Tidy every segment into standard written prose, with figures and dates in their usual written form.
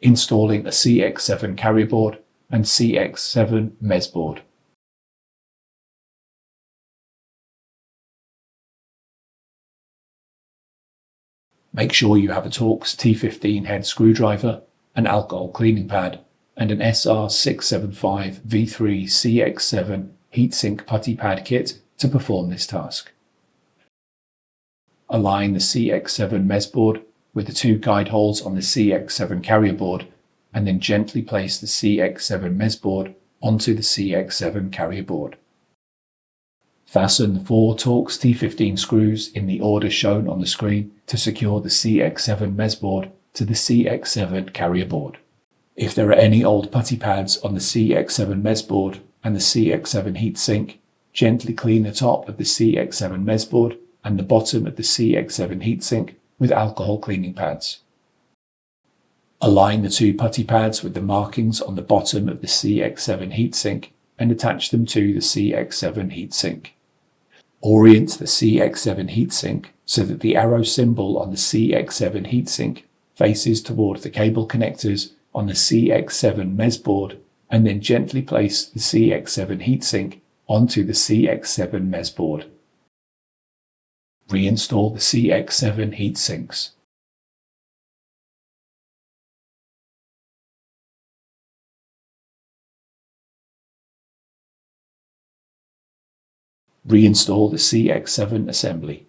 installing a CX-7 carrier board and CX-7 mezz board. Make sure you have a Torx T15 head screwdriver, an alcohol cleaning pad, and an SR675 V3 CX-7 heatsink putty pad kit to perform this task. Align the CX-7 mezz board with the two guide holes on the CX-7 carrier board, and then gently place the CX-7 mezz board onto the CX-7 carrier board. Fasten the 4 Torx T15 screws in the order shown on the screen to secure the CX-7 mezz board to the CX-7 carrier board. If there are any old putty pads on the CX-7 mezz board and the CX-7 heatsink, gently clean the top of the CX-7 mezz board and the bottom of the CX-7 heatsink with alcohol cleaning pads. Align the 2 putty pads with the markings on the bottom of the CX-7 heatsink and attach them to the CX-7 heatsink. Orient the CX-7 heatsink so that the arrow symbol on the CX-7 heatsink faces toward the cable connectors on the CX-7 mezz board, and then gently place the CX-7 heatsink onto the CX-7 mezz board. Reinstall the CX-7 heatsinks. Reinstall the CX-7 assembly.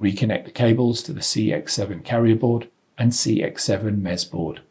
Reconnect the cables to the CX-7 carrier board and CX-7 mezz board.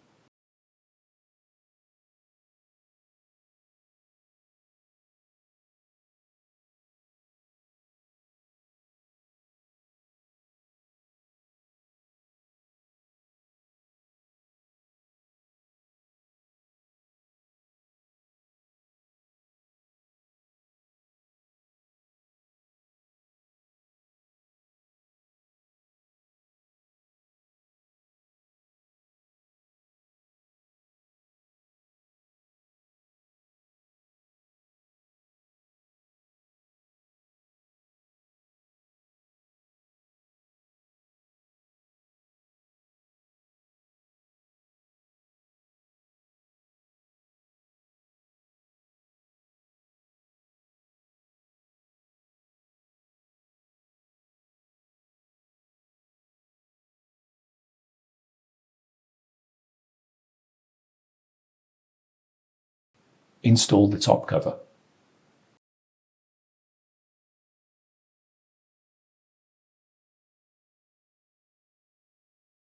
Install the top cover.